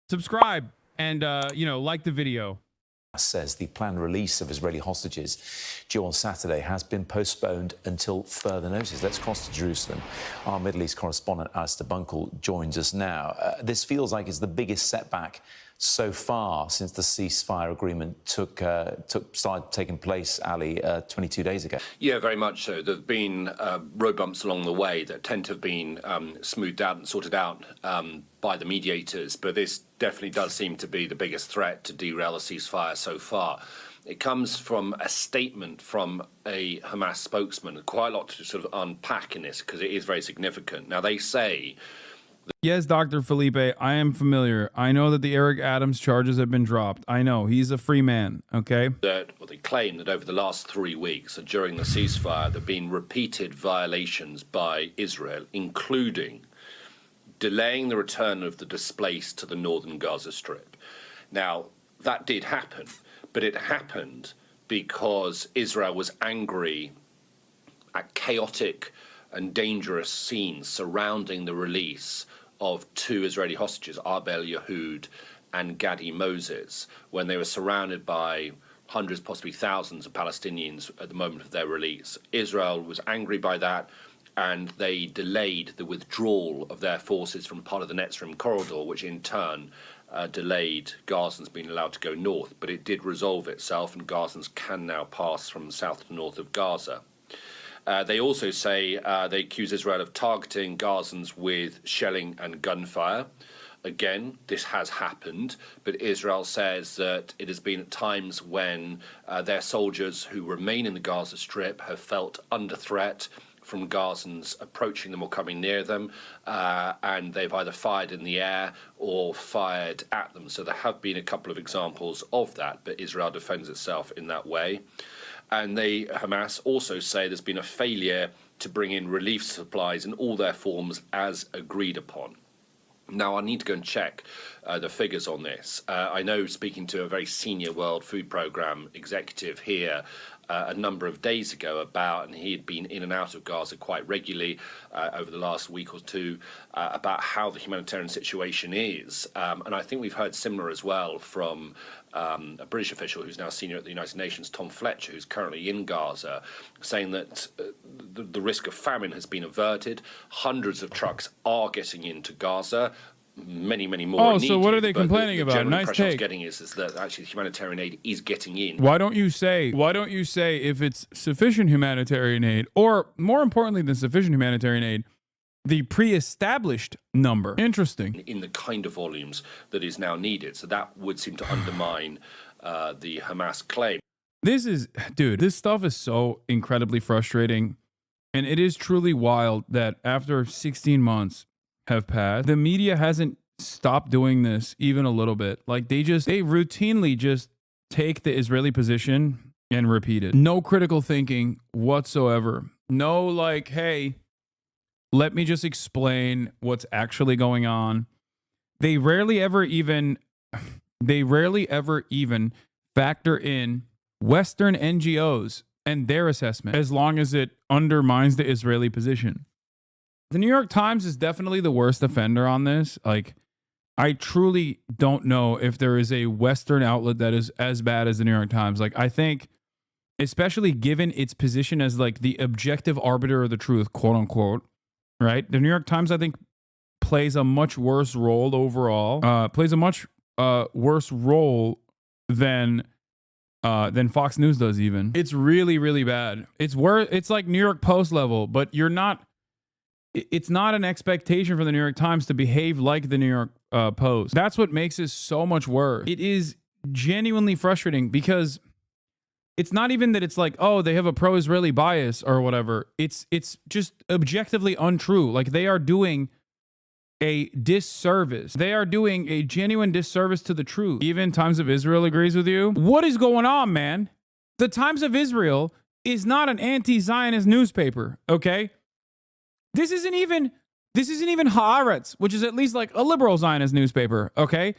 subscribe, and, like the video. Says the planned release of Israeli hostages due on Saturday has been postponed until further notice. Let's cross to Jerusalem. Our Middle East correspondent, Alistair Bunkle, joins us now. This feels like it's the biggest setback so far since the ceasefire agreement started taking place, Ali, 22 days ago. Yeah, very much so. There have been road bumps along the way that tend to have been smoothed out and sorted out by the mediators, but this definitely does seem to be the biggest threat to derail the ceasefire so far. It comes from a statement from a Hamas spokesman. Quite a lot to sort of unpack in this because it is very significant. Now, they say... Yes, Dr. Felipe, I am familiar. I know that the Eric Adams charges have been dropped. I know. He's a free man, okay? They claim that over the last 3 weeks, during the ceasefire, there have been repeated violations by Israel, including delaying the return of the displaced to the northern Gaza Strip. Now, that did happen, but it happened because Israel was angry at chaotic and dangerous scenes surrounding the release of 2 Israeli hostages, Arbel Yehud and Gadi Moses, when they were surrounded by hundreds, possibly thousands of Palestinians at the moment of their release. Israel was angry by that, and they delayed the withdrawal of their forces from part of the Netzrim corridor, which in turn delayed Gazans being allowed to go north. But it did resolve itself, and Gazans can now pass from south to north of Gaza. They also say they accuse Israel of targeting Gazans with shelling and gunfire. Again, this has happened, but Israel says that it has been at times when their soldiers who remain in the Gaza Strip have felt under threat from Gazans approaching them or coming near them, and they've either fired in the air or fired at them. So there have been a couple of examples of that, but Israel defends itself in that way. And Hamas also say there's been a failure to bring in relief supplies in all their forms as agreed upon. Now, I need to go and check the figures on this. I know, speaking to a very senior World Food Programme executive here a number of days ago and he had been in and out of Gaza quite regularly over the last week or two, about how the humanitarian situation is. And I think we've heard similar as well from a British official who's now senior at the United Nations, Tom Fletcher, who's currently in Gaza, saying that the risk of famine has been averted. Hundreds of trucks are getting into Gaza. Many more. Oh, so what are they complaining about? The nice impression I was take. getting is that actually humanitarian aid is getting in. Why don't you say if it's sufficient humanitarian aid, or more importantly than sufficient humanitarian aid, the pre-established number? Interesting. In the kind of volumes that is now needed. So that would seem to undermine the Hamas claim. This stuff is so incredibly frustrating. And it is truly wild that after 16 months have passed, the media hasn't stopped doing this even a little bit. Like they routinely just take the Israeli position and repeat it. No critical thinking whatsoever. No, like, hey, let me just explain what's actually going on. They rarely ever even factor in Western NGOs and their assessment, as long as it undermines the Israeli position. The New York Times is definitely the worst offender on this. Like, I truly don't know if there is a Western outlet that is as bad as the New York Times. Like, I think, especially given its position as like the objective arbiter of the truth, quote unquote, right? The New York Times, I think, plays a much worse role overall. Plays a much worse role than Fox News does. Even it's really, really bad. It's like New York Post level, but it's not an expectation for the New York Times to behave like the New York Post. That's what makes it so much worse. It is genuinely frustrating because it's not even that it's like, oh, they have a pro-Israeli bias or whatever. It's just objectively untrue. Like, they are doing a disservice. They are doing a genuine disservice to the truth. Even Times of Israel agrees with you. What is going on, man? The Times of Israel is not an anti-Zionist newspaper, okay? This isn't even Haaretz, which is at least like a liberal Zionist newspaper, okay?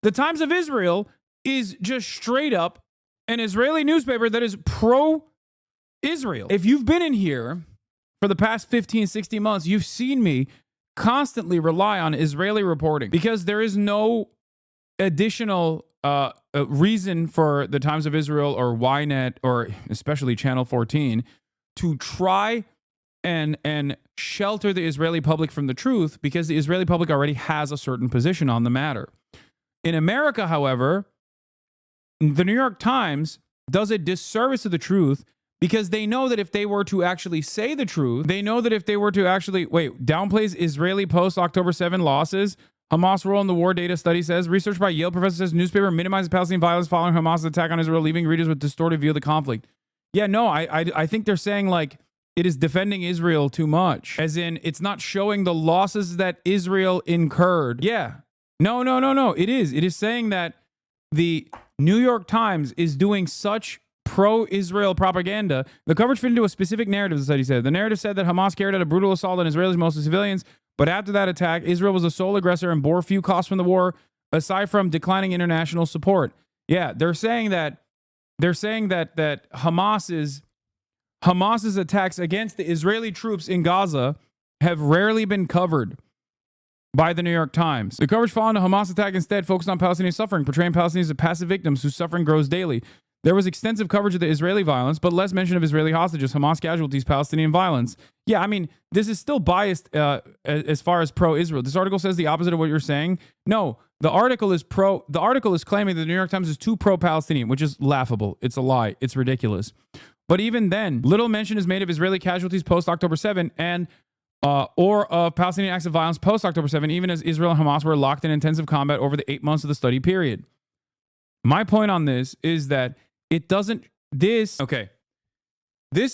The Times of Israel is just straight up an Israeli newspaper that is pro-Israel. If you've been in here for the past 15, 60 months, you've seen me constantly rely on Israeli reporting because there is no additional reason for the Times of Israel or Ynet or especially Channel 14 to try and shelter the Israeli public from the truth, because the Israeli public already has a certain position on the matter. In America, however, the New York Times does a disservice to the truth, because they know that if they were to actually say the truth, downplays Israeli post-October 7 losses. Hamas role in the war data study says, research by Yale professor says newspaper minimizes Palestinian violence following Hamas' attack on Israel, leaving readers with distorted view of the conflict. Yeah, no, I think they're saying like it is defending Israel too much, as in it's not showing the losses that Israel incurred. Yeah. No. It is saying that the New York Times is doing such pro-Israel propaganda. The coverage fit into a specific narrative, the study said. The narrative said that Hamas carried out a brutal assault on Israelis, mostly civilians, but after that attack, Israel was the sole aggressor and bore few costs from the war, aside from declining international support. Yeah, they're saying that Hamas's attacks against the Israeli troops in Gaza have rarely been covered by the New York Times. The coverage following the Hamas attack instead focused on Palestinian suffering, portraying Palestinians as passive victims whose suffering grows daily. There was extensive coverage of the Israeli violence, but less mention of Israeli hostages, Hamas casualties, Palestinian violence. Yeah, I mean, this is still biased as far as pro-Israel. This article says the opposite of what you're saying. No, the article is claiming that the New York Times is too pro-Palestinian, which is laughable. It's a lie. It's ridiculous. But even then, little mention is made of Israeli casualties post-October 7 and or of Palestinian acts of violence post-October 7, even as Israel and Hamas were locked in intensive combat over the 8 months of the study period. My point on this is that it doesn't, this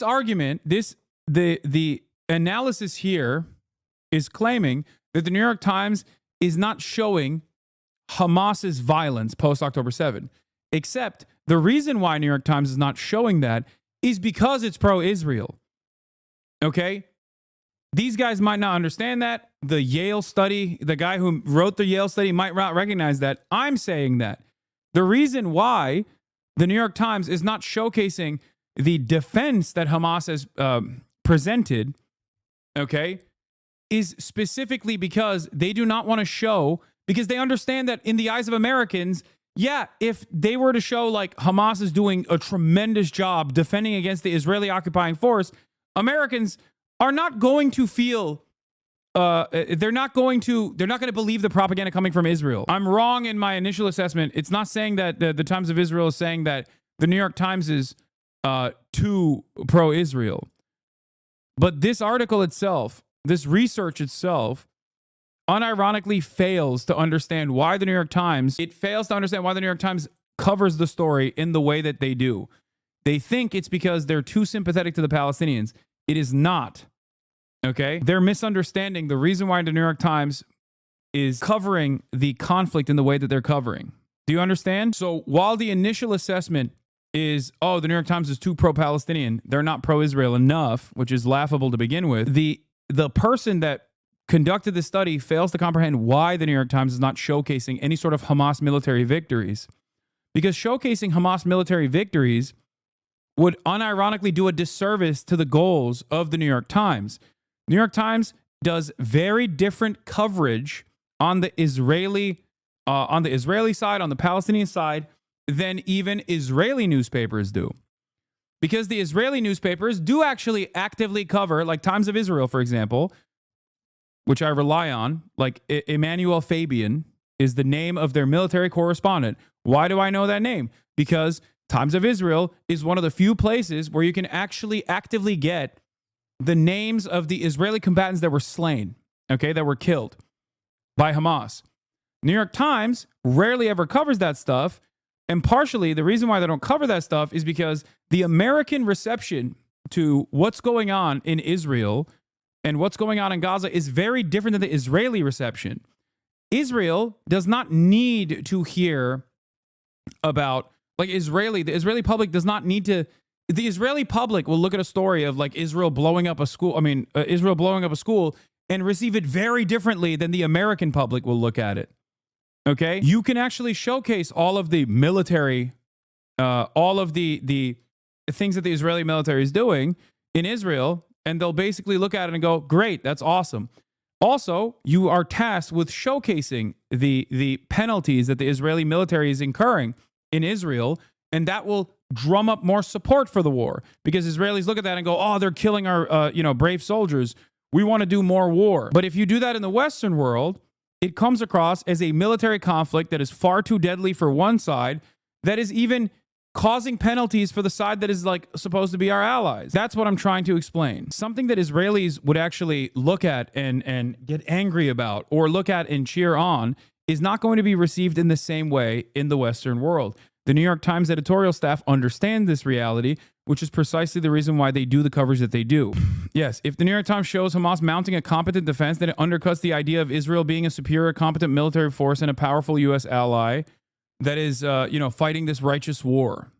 argument, the analysis here is claiming that the New York Times is not showing Hamas's violence post-October 7. Except the reason why New York Times is not showing that is because it's pro-Israel. Okay? These guys might not understand that. The Yale study, the guy who wrote the Yale study might not recognize that. I'm saying that. The reason why the New York Times is not showcasing the defense that Hamas has presented, okay, is specifically because they do not want to show, because they understand that in the eyes of Americans, yeah, if they were to show like Hamas is doing a tremendous job defending against the Israeli occupying force, Americans are not going to feel they're not going to believe the propaganda coming from Israel. I'm wrong in my initial assessment. It's not saying that the Times of Israel is saying that the New York Times is too pro-Israel. But this article itself, this research itself, unironically fails to understand why the New York Times, covers the story in the way that they do. They think it's because they're too sympathetic to the Palestinians. It is not. Okay? They're misunderstanding the reason why the New York Times is covering the conflict in the way that they're covering. Do you understand? So while the initial assessment is, oh, the New York Times is too pro-Palestinian, they're not pro-Israel enough, which is laughable to begin with, the person that conducted the study fails to comprehend why the New York Times is not showcasing any sort of Hamas military victories. Because showcasing Hamas military victories would unironically do a disservice to the goals of the New York Times. New York Times does very different coverage on the Israeli side, on the Palestinian side, than even Israeli newspapers do. Because the Israeli newspapers do actually actively cover, like Times of Israel, for example, which I rely on, like Emmanuel Fabian is the name of their military correspondent. Why do I know that name? Because Times of Israel is one of the few places where you can actually actively get the names of the Israeli combatants that were slain, okay, that were killed by Hamas. New York Times rarely ever covers that stuff. And partially, the reason why they don't cover that stuff is because the American reception to what's going on in Israel and what's going on in Gaza is very different than the Israeli reception. Israel does not need to hear about, like, the Israeli public does not need to. The Israeli public will look at a story of like Israel blowing up a school and receive it very differently than the American public will look at it. Okay? You can actually showcase all of the military, all of the things that the Israeli military is doing in Israel, and they'll basically look at it and go, great, that's awesome. Also, you are tasked with showcasing the penalties that the Israeli military is incurring in Israel, and that will drum up more support for the war because Israelis look at that and go, "Oh, they're killing our brave soldiers. We want to do more war." But if you do that in the Western world, it comes across as a military conflict that is far too deadly for one side, that is even causing penalties for the side that is like supposed to be our allies. That's what I'm trying to explain. Something that Israelis would actually look at and get angry about, or look at and cheer on, is not going to be received in the same way in the Western world. The New York Times editorial staff understand this reality, which is precisely the reason why they do the coverage that they do. Yes, if the New York Times shows Hamas mounting a competent defense, then it undercuts the idea of Israel being a superior, competent military force and a powerful U.S. ally that is, fighting this righteous war.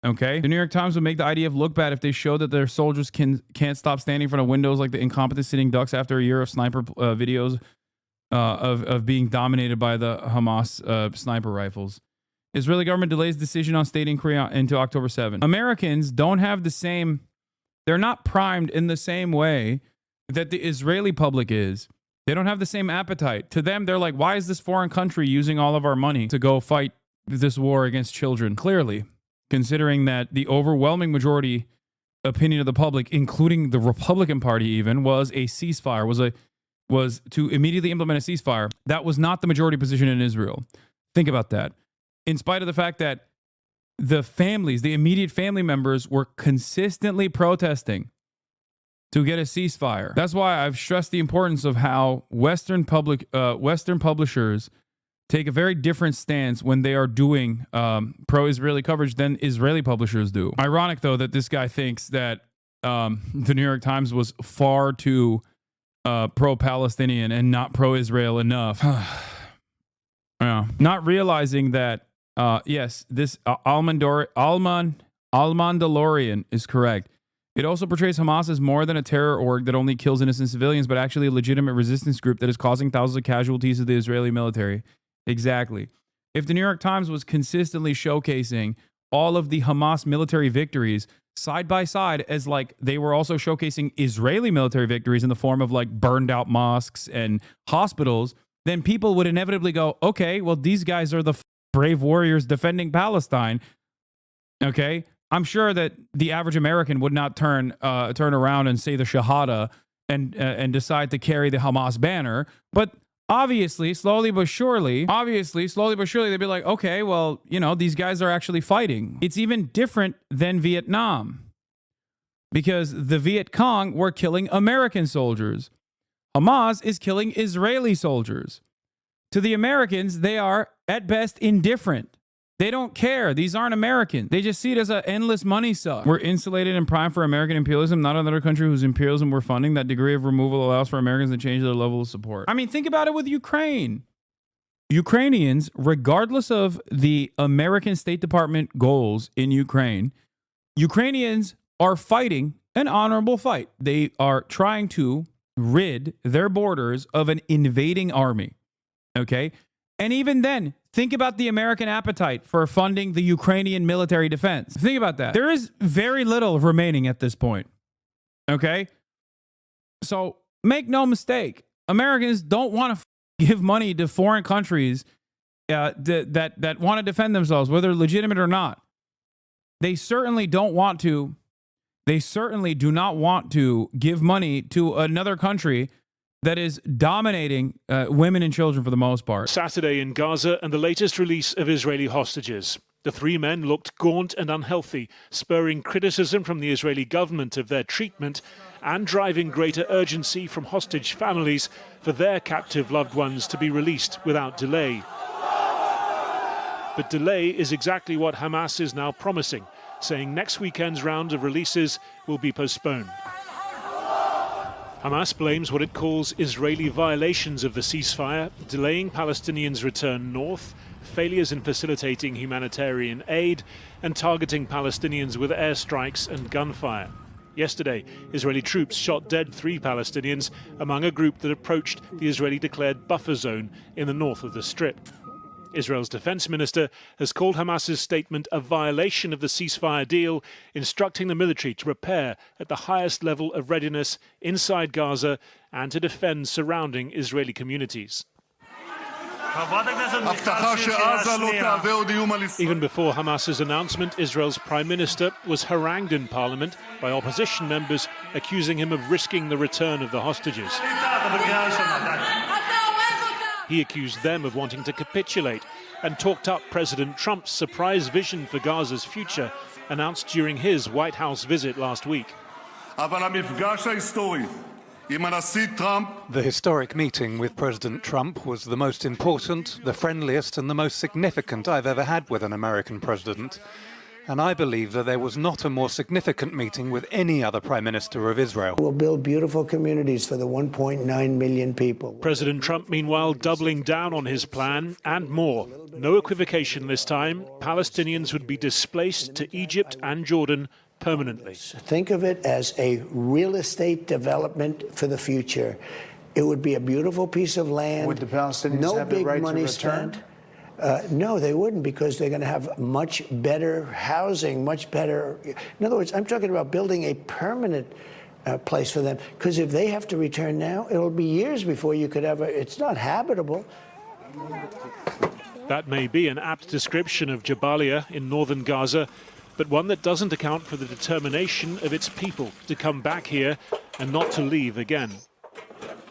Okay? The New York Times would make the IDF look bad if they show that their soldiers can't stop standing in front of windows like the incompetent sitting ducks after a year of sniper videos of being dominated by the Hamas sniper rifles. Israeli government delays decision on state inquiry into October 7. Americans don't have the same, they're not primed in the same way that the Israeli public is. They don't have the same appetite. To them, they're like, why is this foreign country using all of our money to go fight this war against children? Clearly, considering that the overwhelming majority opinion of the public, including the Republican Party even, was a ceasefire, was to immediately implement a ceasefire. That was not the majority position in Israel. Think about that. In spite of the fact that the families, the immediate family members, were consistently protesting to get a ceasefire. That's why I've stressed the importance of how Western publishers take a very different stance when they are doing pro-Israeli coverage than Israeli publishers do. Ironic, though, that this guy thinks that the New York Times was far too pro-Palestinian and not pro-Israel enough. Yeah. Not realizing that, yes, this Almandalorian is correct. It also portrays Hamas as more than a terror org that only kills innocent civilians, but actually a legitimate resistance group that is causing thousands of casualties to the Israeli military. Exactly. If the New York Times was consistently showcasing all of the Hamas military victories side by side, as like they were also showcasing Israeli military victories in the form of like burned out mosques and hospitals, then people would inevitably go, okay, well, these guys are the brave warriors defending Palestine. Okay, I'm sure that the average American would not turn around and say the Shahada and decide to carry the Hamas banner. But obviously, slowly but surely, they'd be like, okay, well, these guys are actually fighting. It's even different than Vietnam, because the Viet Cong were killing American soldiers. Hamas is killing Israeli soldiers. To the Americans, they are, at best, indifferent. They don't care. These aren't Americans. They just see it as an endless money suck. We're insulated and primed for American imperialism, not another country whose imperialism we're funding. That degree of removal allows for Americans to change their level of support. I mean, think about it with Ukraine. Ukrainians, regardless of the American State Department goals in Ukraine, Ukrainians are fighting an honorable fight. They are trying to rid their borders of an invading army. Okay? And even then, think about the American appetite for funding the Ukrainian military defense. Think about that. There is very little remaining at this point. Okay? So make no mistake, Americans don't want to give money to foreign countries that want to defend themselves, whether legitimate or not. They certainly don't want to. They certainly do not want to give money to another country that is dominating women and children for the most part. Saturday in Gaza and the latest release of Israeli hostages. The three men looked gaunt and unhealthy, spurring criticism from the Israeli government of their treatment and driving greater urgency from hostage families for their captive loved ones to be released without delay. But delay is exactly what Hamas is now promising, saying next weekend's round of releases will be postponed. Hamas blames what it calls Israeli violations of the ceasefire, delaying Palestinians' return north, failures in facilitating humanitarian aid, and targeting Palestinians with airstrikes and gunfire. Yesterday, Israeli troops shot dead 3 Palestinians among a group that approached the Israeli-declared buffer zone in the north of the Strip. Israel's defense minister has called Hamas's statement a violation of the ceasefire deal, instructing the military to prepare at the highest level of readiness inside Gaza and to defend surrounding Israeli communities. Even before Hamas's announcement, Israel's prime minister was harangued in parliament by opposition members accusing him of risking the return of the hostages. He accused them of wanting to capitulate and talked up President Trump's surprise vision for Gaza's future, announced during his White House visit last week. The historic meeting with President Trump was the most important, the friendliest and the most significant I've ever had with an American president. And I believe that there was not a more significant meeting with any other Prime Minister of Israel. We'll build beautiful communities for the 1.9 million people. President Trump, meanwhile, doubling down on his plan and more. No equivocation this time. Palestinians would be displaced to Egypt and Jordan permanently. Think of it as a real estate development for the future. It would be a beautiful piece of land. Would the Palestinians have the right to return? Spent. No, they wouldn't, because they're going to have much better housing, much better. In other words, I'm talking about building a permanent place for them, because if they have to return now, it'll be years before you could ever. It's not habitable. That may be an apt description of Jabalia in northern Gaza, but one that doesn't account for the determination of its people to come back here and not to leave again.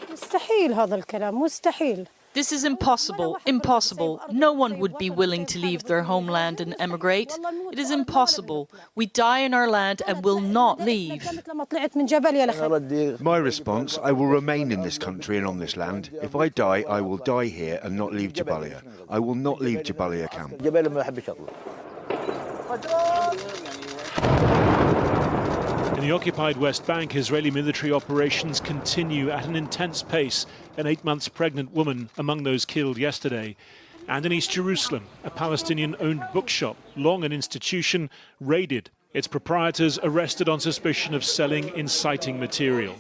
مستحيل هذا الكلام مستحيل. This is impossible, impossible. No one would be willing to leave their homeland and emigrate. It is impossible. We die in our land and will not leave. My response, I will remain in this country and on this land. If I die, I will die here and not leave Jabalia. I will not leave Jabalia camp. In the occupied West Bank, Israeli military operations continue at an intense pace. An 8 months pregnant woman among those killed yesterday. And in East Jerusalem, a Palestinian-owned bookshop, long an institution, raided. Its proprietors arrested on suspicion of selling inciting material.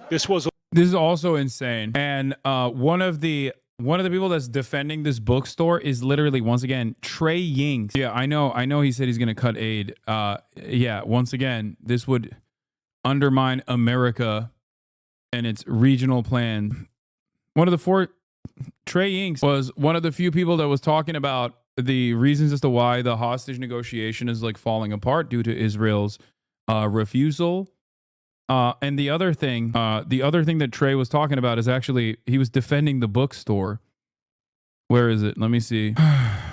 This is also insane. And one of the people that's defending this bookstore is literally, once again, Trey Ying's. Yeah, I know he said he's going to cut aid. Yeah, once again, this would undermine America and its regional plan. Trey Ying's was one of the few people that was talking about the reasons as to why the hostage negotiation is like falling apart due to Israel's refusal. And the other thing that Trey was talking about is actually he was defending the bookstore. Where is it? Let me see.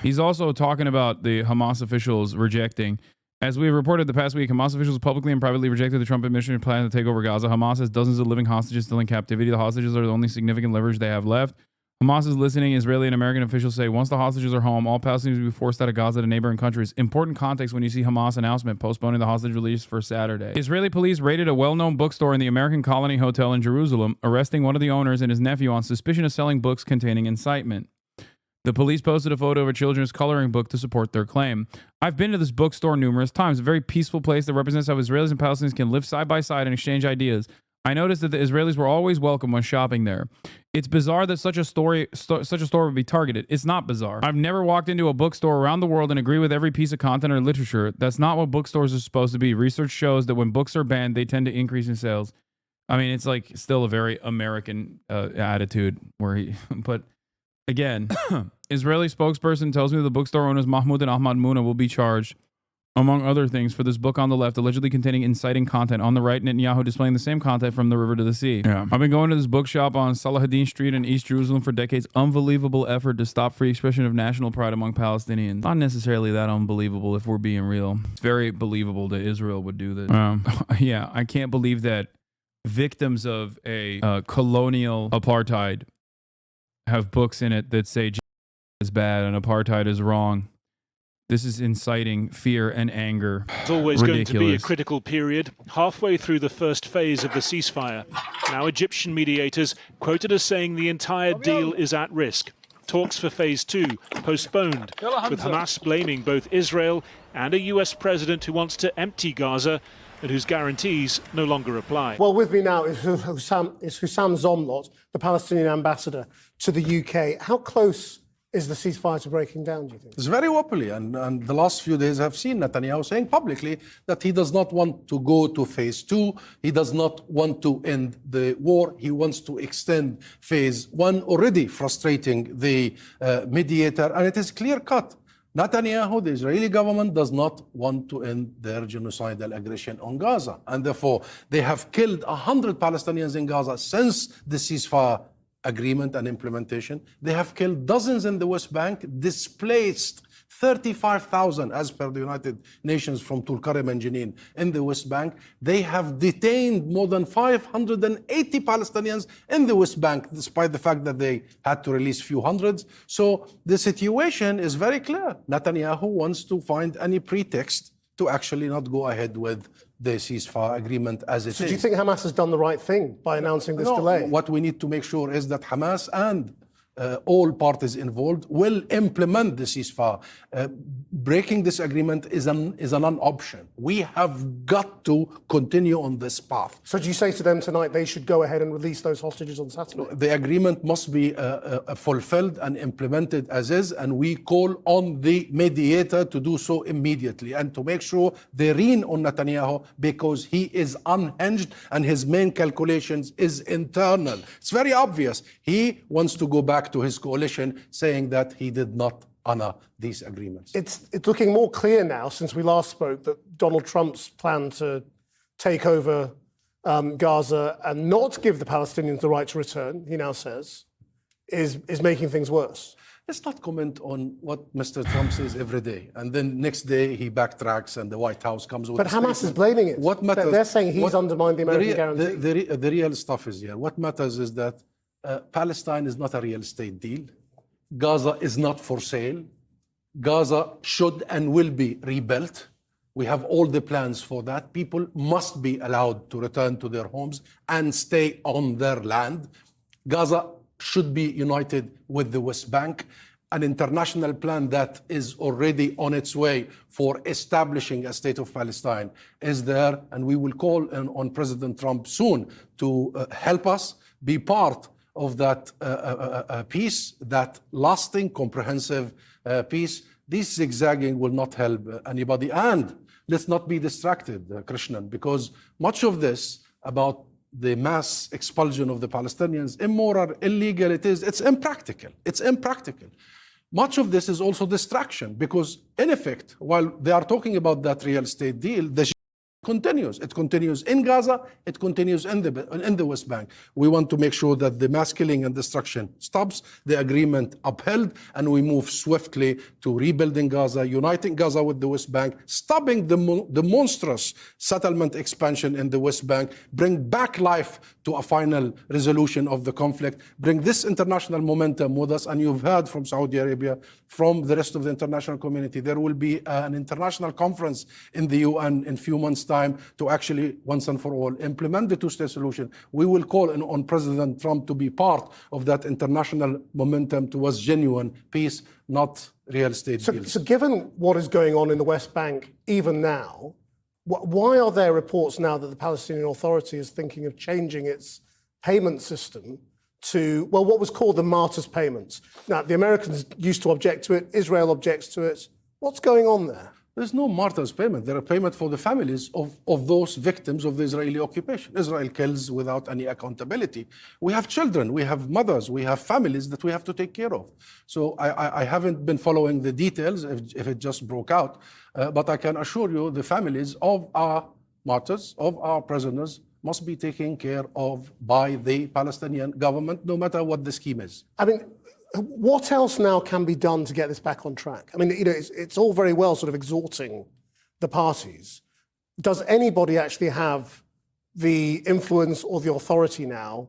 He's also talking about the Hamas officials rejecting. As we reported the past week, Hamas officials publicly and privately rejected the Trump administration plan to take over Gaza. Hamas has dozens of living hostages still in captivity. The hostages are the only significant leverage they have left. Hamas is listening. Israeli and American officials say once the hostages are home, all Palestinians will be forced out of Gaza to neighboring countries. Important context when you see Hamas announcement postponing the hostage release for Saturday. Israeli police raided a well-known bookstore in the American Colony Hotel in Jerusalem, arresting one of the owners and his nephew on suspicion of selling books containing incitement. The police posted a photo of a children's coloring book to support their claim. I've been to this bookstore numerous times, a very peaceful place that represents how Israelis and Palestinians can live side by side and exchange ideas. I noticed that the Israelis were always welcome when shopping there. It's bizarre that such a store would be targeted. It's not bizarre. I've never walked into a bookstore around the world and agree with every piece of content or literature. That's not what bookstores are supposed to be. Research shows that when books are banned, they tend to increase in sales. I mean, it's like still a very American attitude but again, Israeli spokesperson tells me the bookstore owners Mahmoud and Ahmad Muna will be charged, among other things, for this book on the left, allegedly containing inciting content. On the right, Netanyahu displaying the same content from the river to the sea. Yeah. I've been going to this bookshop on Salahuddin Street in East Jerusalem for decades. Unbelievable effort to stop free expression of national pride among Palestinians. Not necessarily that unbelievable if we're being real. It's very believable that Israel would do this. Yeah, I can't believe that victims of a colonial apartheid have books in it that say is bad and apartheid is wrong. This is inciting fear and anger. It's always going to be a critical period, halfway through the first phase of the ceasefire. Now Egyptian mediators quoted as saying the entire deal is at risk. Talks for phase 2 postponed, with Hamas blaming both Israel and a US president who wants to empty Gaza and whose guarantees no longer apply. Well, with me now is Hasan Zomlot, the Palestinian ambassador to the UK. How close is the ceasefire to breaking down, do you think? It's very wobbly, and the last few days have seen Netanyahu saying publicly that he does not want to go to phase 2. He does not want to end the war. He wants to extend phase 1, already frustrating the mediator, and it is clear-cut. Netanyahu, the Israeli government, does not want to end their genocidal aggression on Gaza, and therefore they have killed 100 Palestinians in Gaza since the ceasefire agreement and implementation. They have killed dozens in the West Bank, displaced 35,000 as per the United Nations from Tulkarem and Jenin in the West Bank. They have detained more than 580 Palestinians in the West Bank, despite the fact that they had to release few hundreds. So the situation is very clear. Netanyahu wants to find any pretext to actually not go ahead with the ceasefire agreement as it is. So do you think Hamas has done the right thing by announcing this delay? What we need to make sure is that Hamas and all parties involved will implement the ceasefire. Breaking this agreement is a non-option. We have got to continue on this path. So do you say to them tonight they should go ahead and release those hostages on Saturday? The agreement must be fulfilled and implemented as is, and we call on the mediator to do so immediately and to make sure they lean on Netanyahu, because he is unhinged and his main calculations is internal. It's very obvious. He wants to go back to his coalition, saying that he did not honor these agreements. It's looking more clear now, since we last spoke, that Donald Trump's plan to take over Gaza and not give the Palestinians the right to return, he now says, is making things worse. Let's not comment on what Mr. Trump says every day, and then next day he backtracks and the White House comes with. But Hamas is blaming it. What matters? They're saying he's undermined the American guarantee. The real stuff is here. What matters is that Palestine is not a real estate deal. Gaza is not for sale. Gaza should and will be rebuilt. We have all the plans for that. People must be allowed to return to their homes and stay on their land. Gaza should be united with the West Bank. An international plan that is already on its way for establishing a state of Palestine is there, and we will call on President Trump soon to help us be part of that peace, that lasting, comprehensive peace. This zigzagging will not help anybody. And let's not be distracted, Krishnan, because much of this about the mass expulsion of the Palestinians, immoral, illegal, it's impractical. It's impractical. Much of this is also distraction, because in effect, while they are talking about that real estate deal, the continues. It continues in Gaza. It continues in the West Bank. We want to make sure that the mass killing and destruction stops, the agreement upheld, and we move swiftly to rebuilding Gaza, uniting Gaza with the West Bank, stopping the monstrous settlement expansion in the West Bank, bring back life to a final resolution of the conflict, bring this international momentum with us. And you've heard from Saudi Arabia, from the rest of the international community, there will be an international conference in the UN in a few months' time to actually, once and for all, implement the two-state solution. We will call on President Trump to be part of that international momentum towards genuine peace, not real estate deals. So given what is going on in the West Bank, even now, why are there reports now that the Palestinian Authority is thinking of changing its payment system to, well, what was called the martyrs' payments? Now, the Americans used to object to it. Israel objects to it. What's going on there? There's no martyrs' payment. There are payment for the families of those victims of the Israeli occupation. Israel kills without any accountability. We have children, we have mothers, we have families that we have to take care of. So I haven't been following the details if it just broke out, but I can assure you the families of our martyrs, of our prisoners, must be taken care of by the Palestinian government, no matter what the scheme is. I mean, what else now can be done to get this back on track? I mean, you know, it's all very well sort of exhorting the parties. Does anybody actually have the influence or the authority now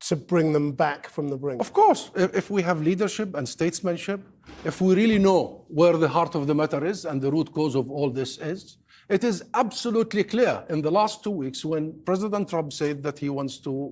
to bring them back from the brink? Of course, if we have leadership and statesmanship, if we really know where the heart of the matter is and the root cause of all this is, it is absolutely clear in the last 2 weeks when President Trump said that he wants to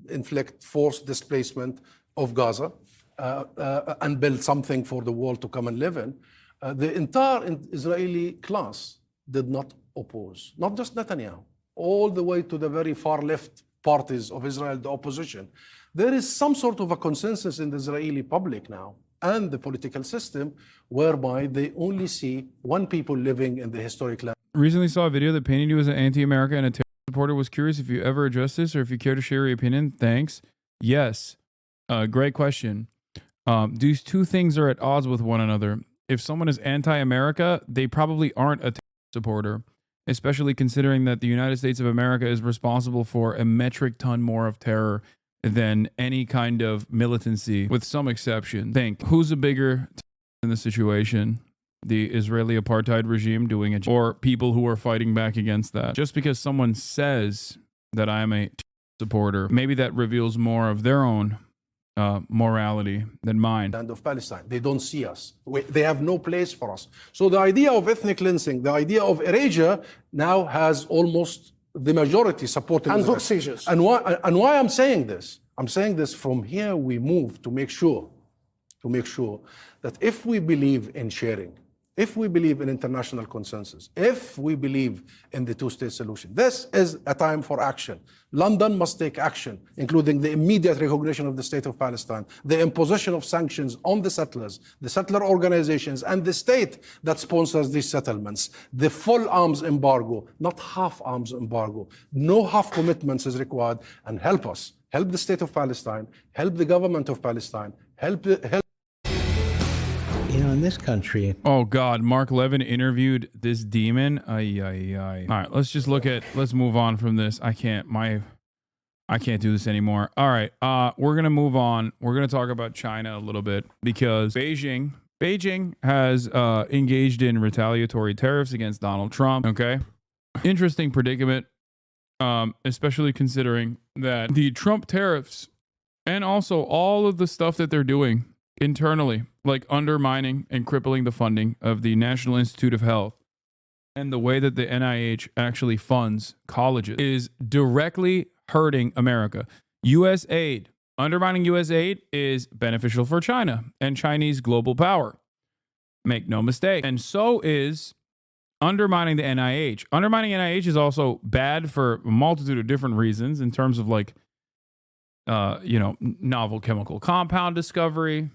inflict forced displacement of Gaza, and build something for the world to come and live in. The entire Israeli class did not oppose. Not just Netanyahu, all the way to the very far left parties of Israel, the opposition. There is some sort of a consensus in the Israeli public now and the political system whereby they only see one people living in the historic land. Recently saw a video that painted you as an anti-America and a terror supporter. Was curious if you ever addressed this or if you care to share your opinion. Thanks. Yes. Great question. These two things are at odds with one another. If someone is anti-America, they probably aren't a terror supporter, especially considering that the United States of America is responsible for a metric ton more of terror than any kind of militancy, with some exception. Think, who's a bigger in the situation? The Israeli apartheid regime doing it, or people who are fighting back against that? Just because someone says that I am a supporter, maybe that reveals more of their own morality than mine. Land of Palestine. They don't see us. They have no place for us. So the idea of ethnic cleansing, the idea of erasure now has almost the majority supporting and Israel. book seizures. And why I'm saying this? I'm saying this from here we move to make sure that if we believe in sharing, if we believe in international consensus, if we believe in the two-state solution, this is a time for action. London must take action, including the immediate recognition of the state of Palestine, the imposition of sanctions on the settlers, the settler organizations, and the state that sponsors these settlements, the full arms embargo, not half arms embargo. No half commitments is required, and help us. Help the state of Palestine, help the government of Palestine, help. You know, in this country. Oh God, Mark Levin interviewed this demon. Ay. All right, let's move on from this. I can't do this anymore. All right, we're gonna move on. We're gonna talk about China a little bit because Beijing has engaged in retaliatory tariffs against Donald Trump. Okay, interesting predicament, especially considering that the Trump tariffs and also all of the stuff that they're doing internally, like undermining and crippling the funding of the National Institute of Health and the way that the NIH actually funds colleges, is directly hurting America. U.S. aid, undermining U.S. aid is beneficial for China and Chinese global power. Make no mistake. And so is undermining the NIH. Undermining NIH is also bad for a multitude of different reasons in terms of novel chemical compound discovery,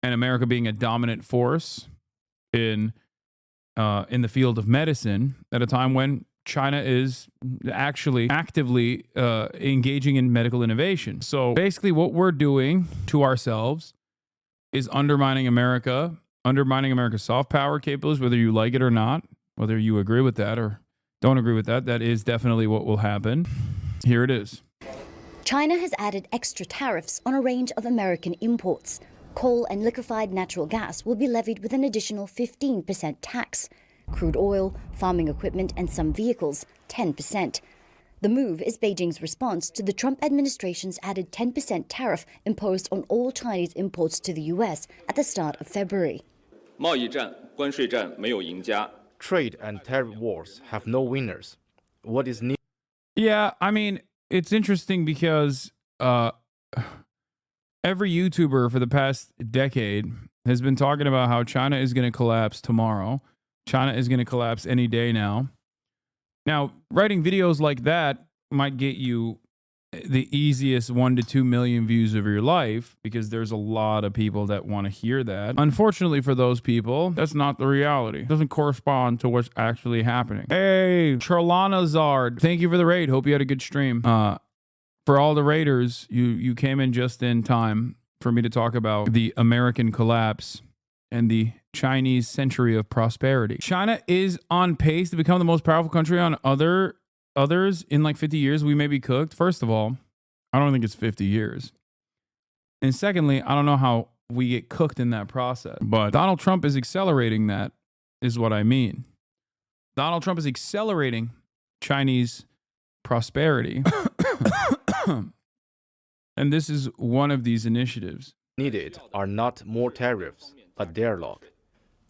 and America being a dominant force in the field of medicine at a time when China is actually actively engaging in medical innovation. So basically what we're doing to ourselves is undermining America, undermining America's soft power capabilities, whether you like it or not, whether you agree with that or don't agree with that. That is definitely what will happen. Here it is. China has added extra tariffs on a range of American imports. Coal and liquefied natural gas will be levied with an additional 15% tax. Crude oil, farming equipment, and some vehicles, 10%. The move is Beijing's response to the Trump administration's added 10% tariff imposed on all Chinese imports to the U.S. at the start of February. Trade and tariff wars have no winners. What is needed? Yeah, I mean, it's interesting because every YouTuber for the past decade has been talking about how China is going to collapse tomorrow. China is going to collapse any day now. Now, writing videos like that might get you the easiest 1 to 2 million views of your life because there's a lot of people that want to hear that. Unfortunately for those people, that's not the reality. It doesn't correspond to what's actually happening. Hey, Charlana Zard, thank you for the raid. Hope you had a good stream. For all the raiders, you came in just in time for me to talk about the American collapse and the Chinese century of prosperity. China is on pace to become the most powerful country on others in like 50 years. We may be cooked. First of all, I don't think it's 50 years. And secondly, I don't know how we get cooked in that process. But Donald Trump is accelerating that, is what I mean. Donald Trump is accelerating Chinese prosperity. And this is one of these initiatives. Needed are not more tariffs, but dialogue.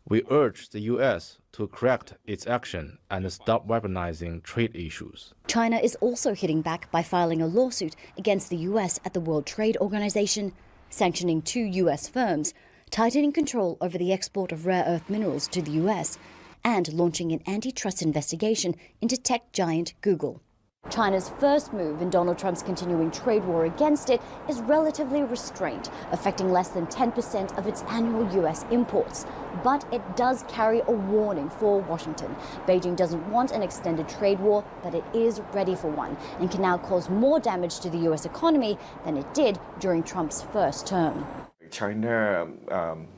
We urge the U.S. to correct its action and stop weaponizing trade issues. China is also hitting back by filing a lawsuit against the U.S. at the World Trade Organization, sanctioning 2 U.S. firms, tightening control over the export of rare earth minerals to the U.S., and launching an antitrust investigation into tech giant Google. China's first move in Donald Trump's continuing trade war against it is relatively restrained, affecting less than 10% of its annual U.S. imports. But it does carry a warning for Washington. Beijing doesn't want an extended trade war, but it is ready for one and can now cause more damage to the U.S. economy than it did during Trump's first term. China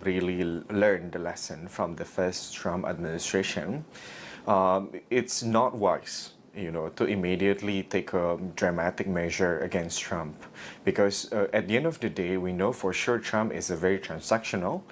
really learned the lesson from the first Trump administration. It's not wise, to immediately take a dramatic measure against Trump, because at the end of the day, we know for sure Trump is a very transactional.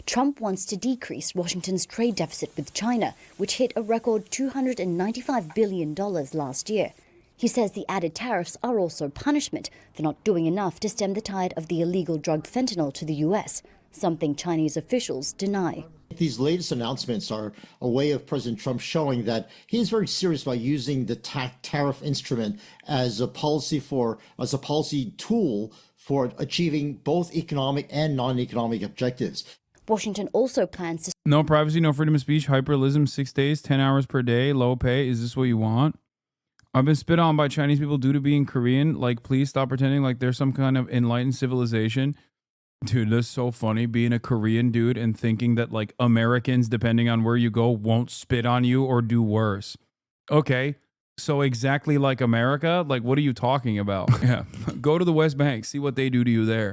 Trump wants to decrease Washington's trade deficit with China, which hit a record $295 billion last year. He says the added tariffs are also punishment for not doing enough to stem the tide of the illegal drug fentanyl to the U.S., something Chinese officials deny. These latest announcements are a way of President Trump showing that he is very serious about using the tariff instrument as a policy tool for achieving both economic and non-economic objectives. Washington also plans to... No privacy, no freedom of speech, hyperrealism, 6 days, 10 hours per day, low pay. Is this what you want? I've been spit on by Chinese people due to being Korean. Like, please stop pretending like there's some kind of enlightened civilization. Dude, that's so funny, being a Korean dude and thinking that, like, Americans, depending on where you go, won't spit on you or do worse. Okay, so exactly like America? Like, what are you talking about? Yeah, go to the West Bank, see what they do to you there.